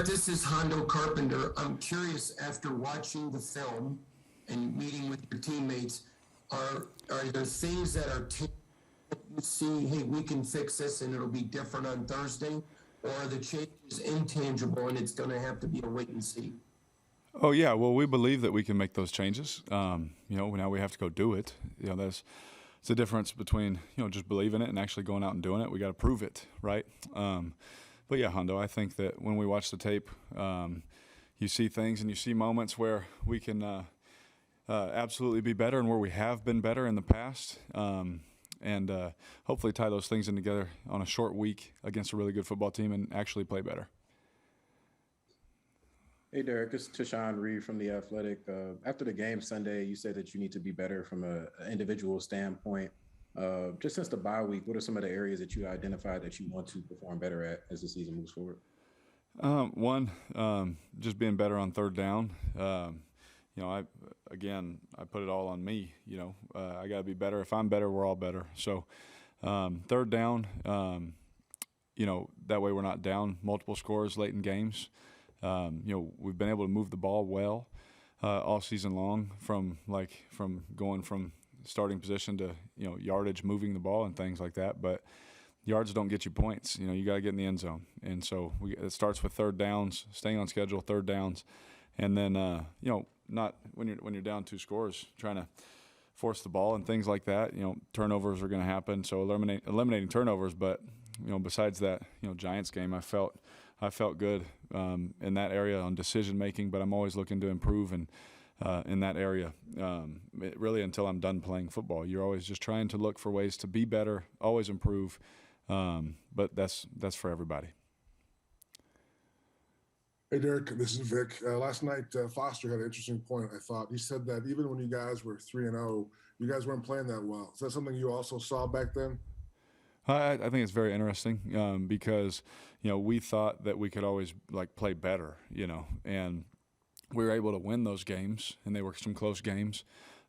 This is Hondo Carpenter. I'm curious, after watching the film and meeting with your teammates, are there things that are you see, hey, we can fix this and it'll be different on Thursday? Or are the changes intangible and it's going to have to be a wait and see? Oh yeah, well we believe that we can make those changes. Now we have to go do it. It's the difference between just believing it and actually going out and doing it. We got to prove it, right? But yeah, Hondo, I think that when we watch the tape, you see things and you see moments where we can absolutely be better and where we have been better in the past. And hopefully tie those things in together on a short week against a really good football team and actually play better. Hey, Derek, it's Tashawn Reed from The Athletic. After the game Sunday, you said that you need to be better from an individual standpoint. Just since the bye week, what are some of the areas that you identified that you want to perform better at as the season moves forward? One, just being better on third down. I put it all on me. I got to be better. If I'm better, we're all better. So third down, that way we're not down multiple scores late in games. We've been able to move the ball well all season long from going from starting position to yardage, moving the ball and things like that. But yards don't get you points. You got to get in the end zone, and so it starts with third downs, staying on schedule, third downs, and then not when you're down 2 scores, trying to force the ball and things like that. Turnovers are going to happen, so eliminating turnovers. But besides that, Giants game, I felt good in that area on decision making, but I'm always looking to improve and in that area. Really, until I'm done playing football, you're always just trying to look for ways to be better, always improve. But that's for everybody. Hey, Derek, this is Vic. Last night, Foster had an interesting point, I thought. He said that even when you guys were 3-0, you guys weren't playing that well. Is that something you also saw back then? I think it's very interesting because, we thought that we could always play better, and we were able to win those games, and they were some close games.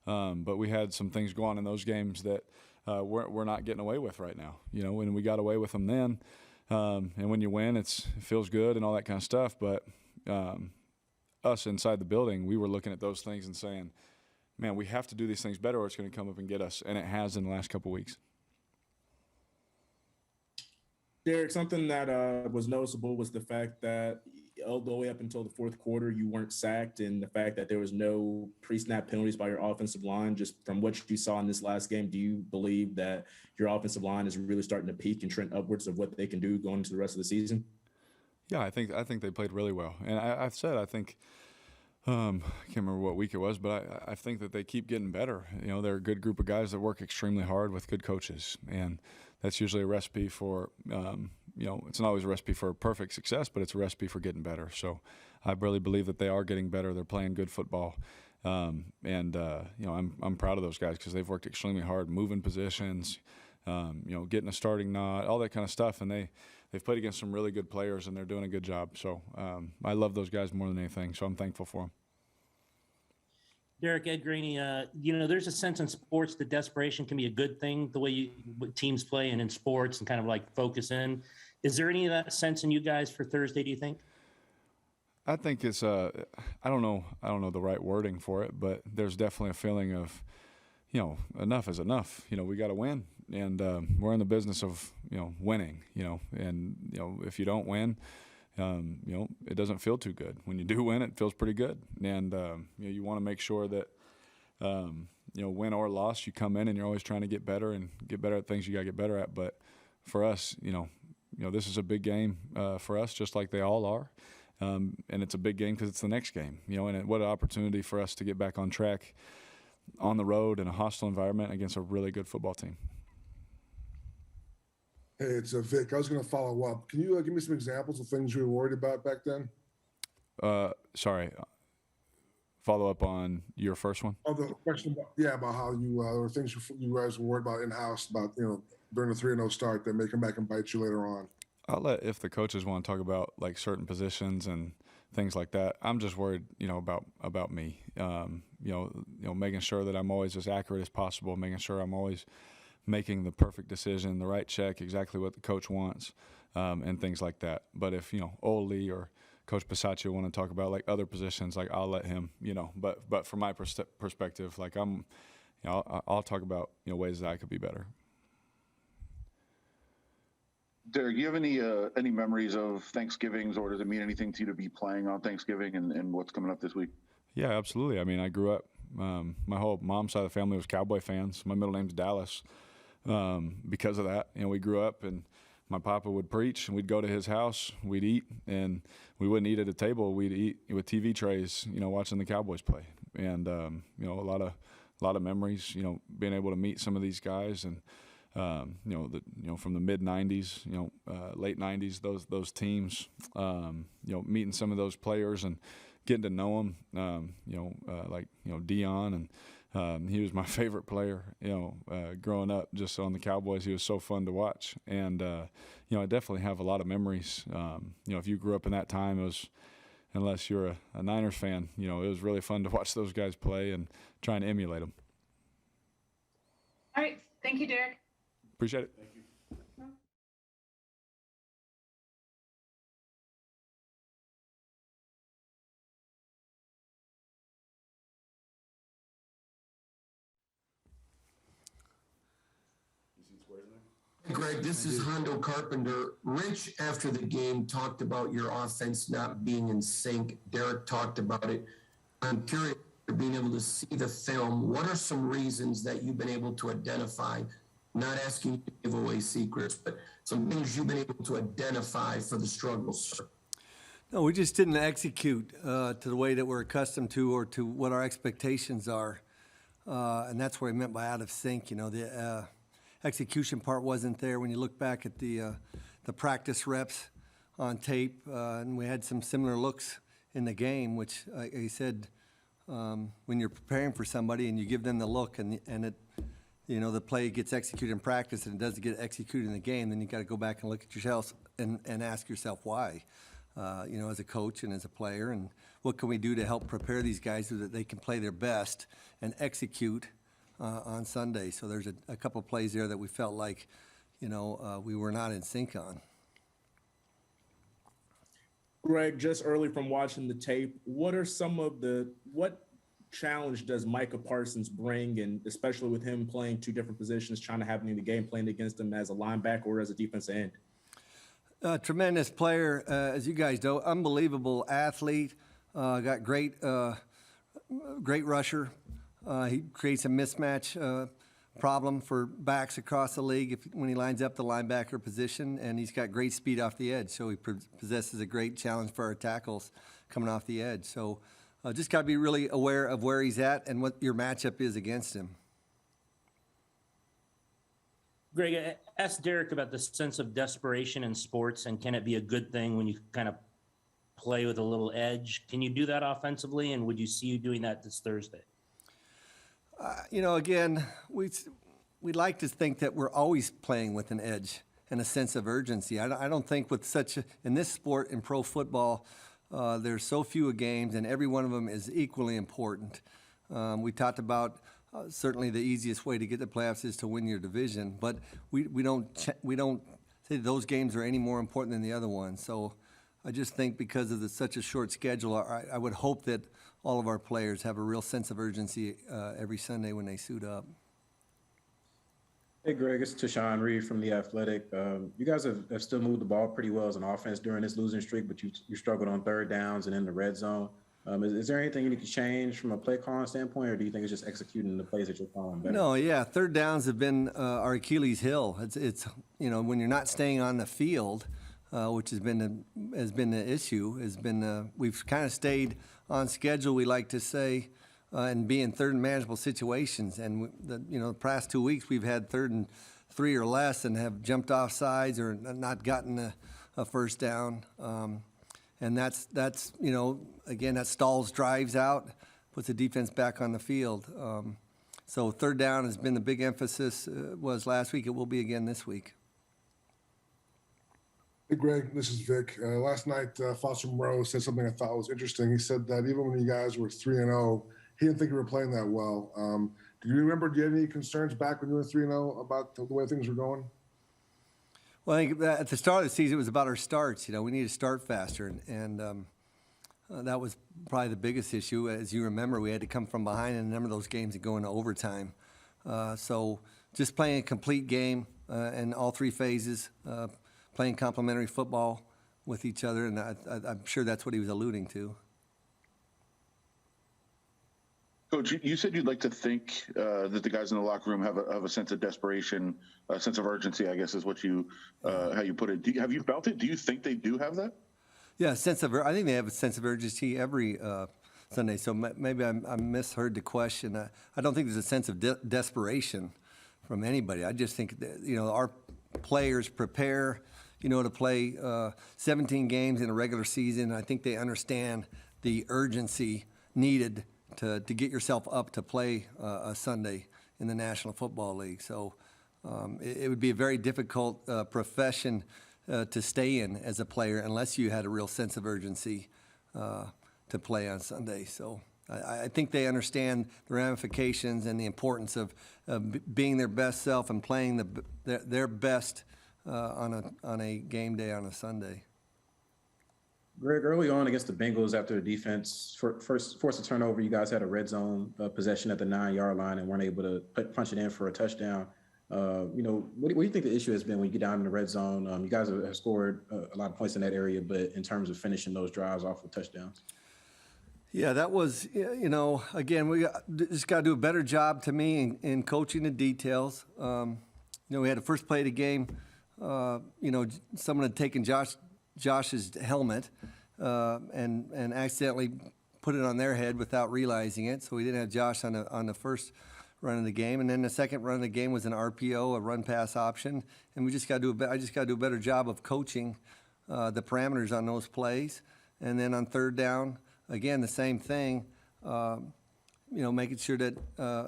But we had some things go on in those games that we're not getting away with right now. When we got away with them then, and when you win, it feels good and all that kind of stuff. But us inside the building, we were looking at those things and saying, man, we have to do these things better or it's going to come up and get us. And it has in the last couple of weeks. Derek, something that was noticeable was the fact that all the way up until the fourth quarter, you weren't sacked, and the fact that there was no pre-snap penalties by your offensive line. Just from what you saw in this last game, do you believe that your offensive line is really starting to peak and trend upwards of what they can do going into the rest of the season? Yeah, I think they played really well, and I think I can't remember what week it was, but I think that they keep getting better. They're a good group of guys that work extremely hard with good coaches, and that's usually a recipe for, it's not always a recipe for perfect success, but it's a recipe for getting better. So I really believe that they are getting better. They're playing good football. I'm proud of those guys because they've worked extremely hard, moving positions, getting a starting nod, all that kind of stuff. And they've played against some really good players, and they're doing a good job. So I love those guys more than anything, so I'm thankful for them. Derek, Ed Graney, there's a sense in sports that desperation can be a good thing, the way teams play and in sports and kind of focus in. Is there any of that sense in you guys for Thursday, do you think? I think it's I don't know the right wording for it, but there's definitely a feeling of, enough is enough. We got to win, and we're in the business of, winning, and, if you don't win, it doesn't feel too good. When you do win, it feels pretty good. And, you want to make sure that, win or loss, you come in and you're always trying to get better and get better at things you got to get better at. But for us, this is a big game for us, just like they all are. And it's a big game because it's the next game, and what an opportunity for us to get back on track on the road in a hostile environment against a really good football team. Hey, it's Vic. I was going to follow up. Can you give me some examples of things you were worried about back then? Sorry. Follow up on your first one? Oh, the question about how you or things you guys were worried about in-house about, during the 3-0 start that may come back and bite you later on. I'll let if the coaches want to talk about certain positions and things like that. I'm just worried, about me. Making sure that I'm always as accurate as possible, making sure I'm always making the perfect decision, the right check, exactly what the coach wants, and things like that. But if, Ole or Coach Bisaccia want to talk about like other positions, like I'll let him, but from my perspective, like I'll talk about, ways that I could be better. Derek, do you have any memories of Thanksgivings, or does it mean anything to you to be playing on Thanksgiving and what's coming up this week? Yeah, absolutely. I mean, I grew up, my whole mom's side of the family was Cowboy fans. My middle name's Dallas. Because of that, we grew up, and my papa would preach, and we'd go to his house, we'd eat, and we wouldn't eat at a table. We'd eat with TV trays, watching the Cowboys play. And, a lot of memories, being able to meet some of these guys, and, from the mid 90s, late 90s, those teams, meeting some of those players and getting to know them, Dion, and he was my favorite player, growing up just on the Cowboys. He was so fun to watch. And, I definitely have a lot of memories. If you grew up in that time, unless you're a Niners fan, it was really fun to watch those guys play and try and emulate them. All right. Thank you, Derek. Appreciate it. Thank you. Greg, this is Hondo Carpenter. Rich, after the game, talked about your offense not being in sync. Derek talked about it. I'm curious, being able to see the film, what are some reasons that you've been able to identify, not asking you to give away secrets, but some things you've been able to identify for the struggles? No, we just didn't execute to the way that we're accustomed to, or to what our expectations are. And that's what I meant by out of sync. The execution part wasn't there. When you look back at the practice reps on tape, and we had some similar looks in the game, which I said, when you're preparing for somebody and you give them the look, and it, the play gets executed in practice and it doesn't get executed in the game, then you got to go back and look at yourself and ask yourself why, as a coach and as a player, and what can we do to help prepare these guys so that they can play their best and execute on Sunday. So there's a couple of plays there that we felt like, we were not in sync on. Greg, just early from watching the tape, what challenge does Micah Parsons bring, and especially with him playing two different positions, trying to have him in the game, playing against him as a linebacker or as a defensive end? Tremendous player, as you guys know, unbelievable athlete, got great rusher. He creates a mismatch problem for backs across the league when he lines up the linebacker position, and he's got great speed off the edge, so he possesses a great challenge for our tackles coming off the edge. So just got to be really aware of where he's at and what your matchup is against him. Greg, I asked Derek about the sense of desperation in sports, and can it be a good thing when you kind of play with a little edge? Can you do that offensively, and would you see you doing that this Thursday? Again, we'd like to think that we're always playing with an edge and a sense of urgency. I don't think with in this sport, in pro football, there's so few games, and every one of them is equally important. We talked about certainly the easiest way to get the playoffs is to win your division, but we don't say those games are any more important than the other ones. So I just think because of such a short schedule, I would hope that all of our players have a real sense of urgency every Sunday when they suit up. Hey, Greg, it's Tashawn Reed from The Athletic. You guys have still moved the ball pretty well as an offense during this losing streak, but you struggled on third downs and in the red zone. Is there anything you need to change from a play calling standpoint, or do you think it's just executing the plays that you're calling better? No, yeah, third downs have been our Achilles heel. It's when you're not staying on the field, which has been the issue. We've kind of stayed on schedule, we like to say, and be in third and manageable situations. And the past 2 weeks we've had 3rd and 3 or less, and have jumped off sides or not gotten a first down. And that's again, that stalls drives out, puts the defense back on the field. So third down has been the big emphasis. Was last week. It will be again this week. Hey, Greg, this is Vic. Last night, Foster Moreau said something I thought was interesting. He said that even when you guys were 3-0, he didn't think you were playing that well. Do you have any concerns back when you were 3-0 about the way things were going? Well, I think at the start of the season, it was about our starts. We need to start faster. And That was probably the biggest issue. As you remember, we had to come from behind in a number of those games and go into overtime. So just playing a complete game in all three phases, playing complementary football with each other, and I'm sure that's what he was alluding to. Coach, you said you'd like to think that the guys in the locker room have a sense of desperation, a sense of urgency, I guess is what you how you put it. Have you felt it? Do you think they do have that? Yeah, I think they have a sense of urgency every Sunday. So maybe I misheard the question. I don't think there's a sense of desperation from anybody. I just think that, our players prepare, to play 17 games in a regular season. I think they understand the urgency needed to get yourself up to play a Sunday in the National Football League. So it would be a very difficult profession to stay in as a player unless you had a real sense of urgency to play on Sunday. So I think they understand the ramifications and the importance of being their best self and playing their best on a game day on a Sunday. Greg, early on against the Bengals, after the defense forced a turnover, you guys had a red zone possession at the 9-yard line and weren't able to punch it in for a touchdown. What do you think the issue has been when you get down in the red zone? You guys have scored a lot of points in that area, but in terms of finishing those drives off with touchdowns? Yeah, that was, again, we just got to do a better job to me in coaching the details. We had the first play of the game, someone had taken Josh's helmet and accidentally put it on their head without realizing it. So we didn't have Josh on the first run of the game, and then the second run of the game was an RPO, a run pass option, and I just got to do a better job of coaching the parameters on those plays. And then on third down, again the same thing, making sure that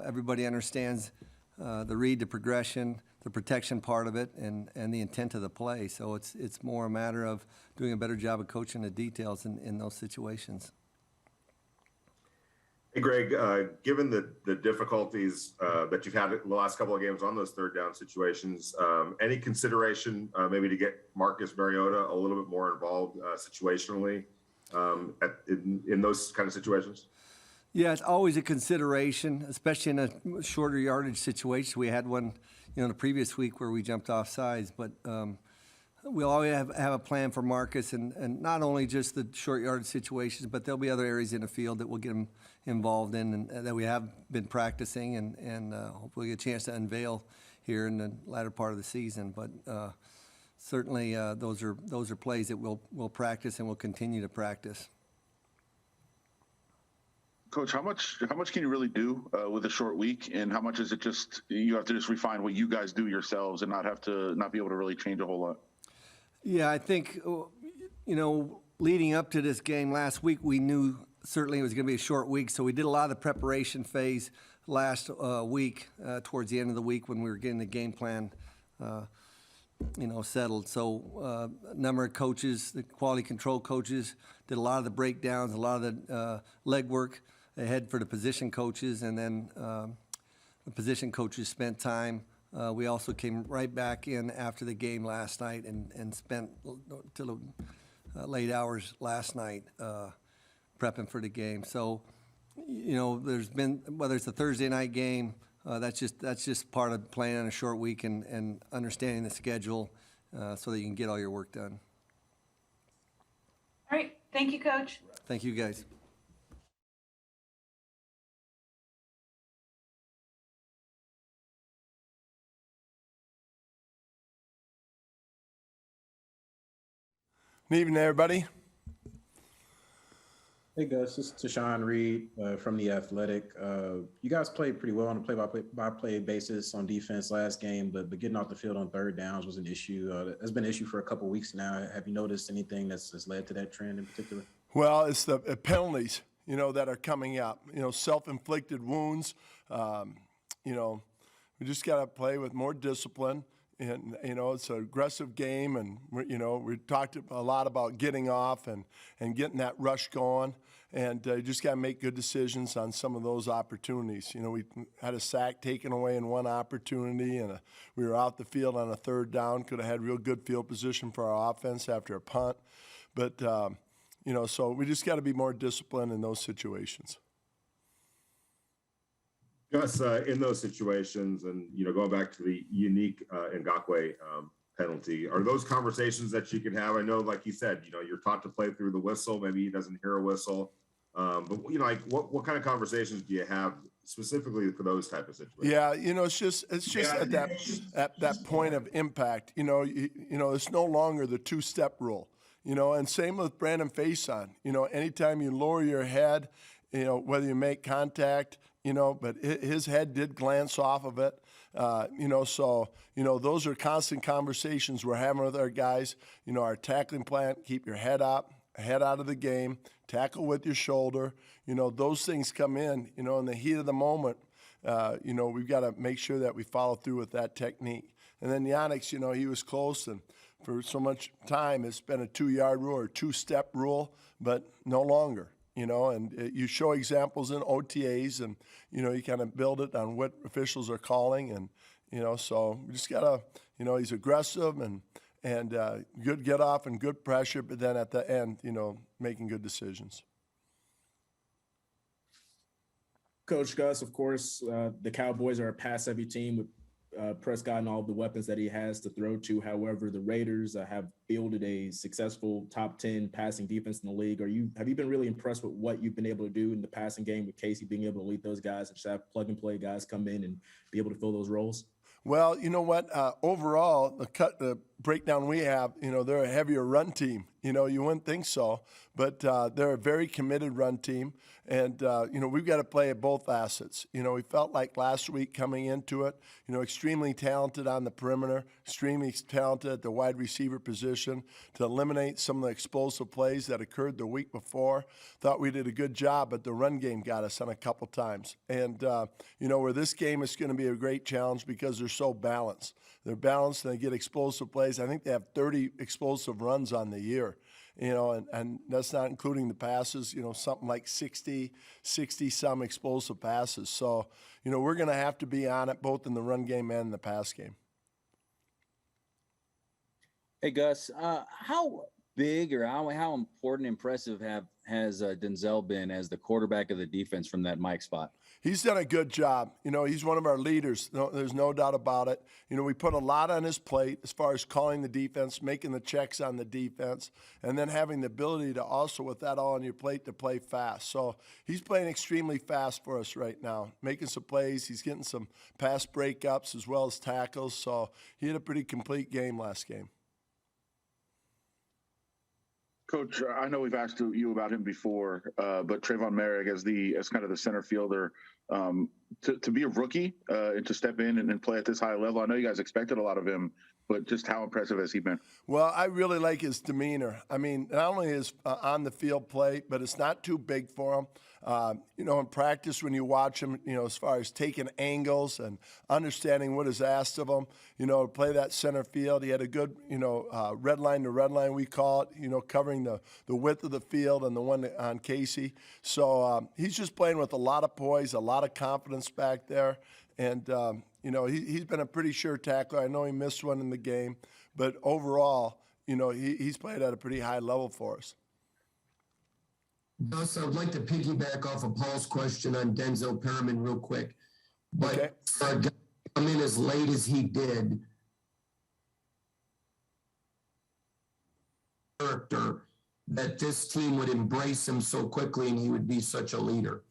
everybody understands the read, the progression, the protection part of it, and the intent of the play. So it's more a matter of doing a better job of coaching the details in those situations. Hey, Greg, given the difficulties that you've had the last couple of games on those third down situations, any consideration maybe to get Marcus Mariota a little bit more involved situationally in those kind of situations? Yeah, it's always a consideration, especially in a shorter yardage situation. We had one, the previous week where we jumped off sides, but we'll always have a plan for Marcus, and not only just the short yardage situations, but there'll be other areas in the field that we'll get him involved in and that we have been practicing and hopefully get a chance to unveil here in the latter part of the season. But certainly those are plays that we'll practice and we'll continue to practice. Coach, how much can you really do with a short week, and how much is it just you have to just refine what you guys do yourselves and not be able to really change a whole lot? Yeah, I think leading up to this game last week, we knew certainly it was going to be a short week, so we did a lot of the preparation phase last week towards the end of the week when we were getting the game plan settled. So a number of coaches, the quality control coaches, did a lot of the breakdowns, a lot of the legwork ahead for the position coaches, and then the position coaches spent time. We also came right back in after the game last night and spent till late hours last night prepping for the game. So, there's been, whether it's a Thursday night game, that's just part of playing on a short week and understanding the schedule so that you can get all your work done. All right. Thank you, Coach. Thank you, guys. Good evening, everybody. Hey, Gus, this is Tashawn Reed from The Athletic. You guys played pretty well on a play-by-play basis on defense last game, but getting off the field on third downs was an issue. That's been an issue for a couple of weeks now. Have you noticed anything that's led to that trend in particular? Well, it's the penalties, that are coming up, self-inflicted wounds. We just got to play with more discipline. And, it's an aggressive game, and, we talked a lot about getting off and getting that rush going, and you just got to make good decisions on some of those opportunities. We had a sack taken away in one opportunity, and we were out the field on a third down, could have had real good field position for our offense after a punt. But, So we just got to be more disciplined in those situations. Gus, in those situations, and going back to the unique Ngakoue penalty, are those conversations that you can have? I know, like you said, you're taught to play through the whistle. Maybe he doesn't hear a whistle, but what kind of conversations do you have specifically for those type of situations? Yeah, it's just at that point of impact. It's no longer the two-step rule. And same with Brandon Faison. Anytime you lower your head, whether you make contact. But his head did glance off of it. Those are constant conversations we're having with our guys. Our tackling plan, keep your head up, head out of the game, tackle with your shoulder. Those things come in, in the heat of the moment. We've got to make sure that we follow through with that technique. And then Yannick's, he was close, and for so much time it's been a 2-yard rule or two-step rule, but no longer. And you show examples in OTAs, and, you kind of build it on what officials are calling. And, so we just got to, he's aggressive and good get off and good pressure, but then at the end, making good decisions. Coach Gus, of course, the Cowboys are a pass-heavy team with Prescott and all of the weapons that he has to throw to. However, the Raiders have fielded a successful top 10 passing defense in the league. Have you been really impressed with what you've been able to do in the passing game with Casey being able to lead those guys and just have plug-and-play guys come in and be able to fill those roles? Well, you know what? Overall, the breakdown we have, they're a heavier run team. You wouldn't think so, but they're a very committed run team. And, we've got to play at both facets. We felt like last week coming into it, extremely talented on the perimeter, extremely talented at the wide receiver position to eliminate some of the explosive plays that occurred the week before. Thought we did a good job, but the run game got us on a couple times. And, where this game is going to be a great challenge because they're so balanced. They're balanced and they get explosive plays. I think they have 30 explosive runs on the year, and that's not including the passes, something like 60 some explosive passes. So, we're going to have to be on it both in the run game and in the pass game. Hey, Gus, how big or how important, impressive has Denzel been as the quarterback of the defense from that Mike spot? He's done a good job. He's one of our leaders. There's no doubt about it. We put a lot on his plate as far as calling the defense, making the checks on the defense, and then having the ability to also, with that all on your plate, to play fast. So he's playing extremely fast for us right now, making some plays. He's getting some pass breakups as well as tackles. So he had a pretty complete game last game. Coach, I know we've asked you about him before, but Trayvon Merrick as kind of the center fielder, to be a rookie and to step in and play at this high level. I know you guys expected a lot of him, but just how impressive has he been? Well, I really like his demeanor. I mean, not only his on the field play, but it's not too big for him. In practice when you watch him, as far as taking angles and understanding what is asked of him, to play that center field. He had a good, red line to red line, we call it, covering the width of the field and the one on Casey. So he's just playing with a lot of poise, a lot of confidence back there. And, he's been a pretty sure tackler. I know he missed one in the game, but overall, he's played at a pretty high level for us. Gus, I would like to piggyback off of Paul's question on Denzel Perriman real quick. But okay. For a guy to come in as late as he did, character that this team would embrace him so quickly and he would be such a leader.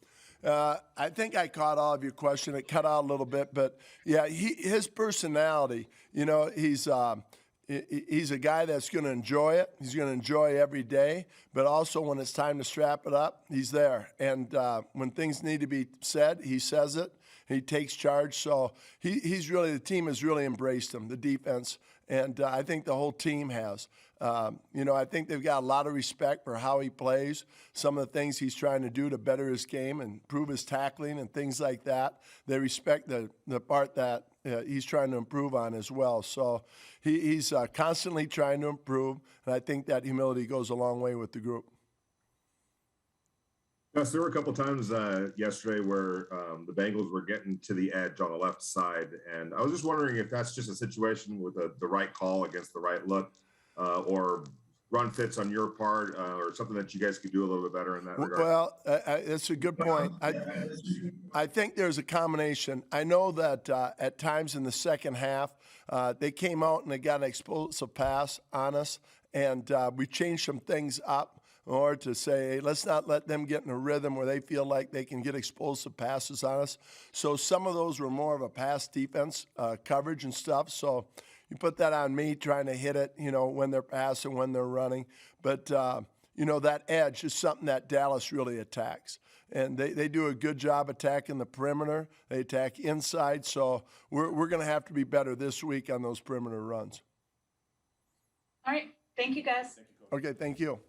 I think I caught all of your question. It cut out a little bit, but yeah, his personality, he's a guy that's going to enjoy it. He's going to enjoy every day, but also when it's time to strap it up, he's there. And when things need to be said, he says it. He takes charge. So the team has really embraced him, the defense. And I think the whole team has. I think they've got a lot of respect for how he plays, some of the things he's trying to do to better his game and improve his tackling and things like that. They respect the part that he's trying to improve on as well. So he's constantly trying to improve, and I think that humility goes a long way with the group. Yes, there were a couple times yesterday where the Bengals were getting to the edge on the left side, and I was just wondering if that's just a situation with the right call against the right look, or run fits on your part, or something that you guys could do a little bit better in that regard? Well, it's a good point. I think there's a combination. I know that at times in the second half, they came out and they got an explosive pass on us, and we changed some things up in order to say, hey, let's not let them get in a rhythm where they feel like they can get explosive passes on us. So some of those were more of a pass defense coverage and stuff. So you put that on me trying to hit it, when they're passing, when they're running. But, that edge is something that Dallas really attacks. And they do a good job attacking the perimeter. They attack inside. So we're going to have to be better this week on those perimeter runs. All right. Thank you, guys. Okay, thank you.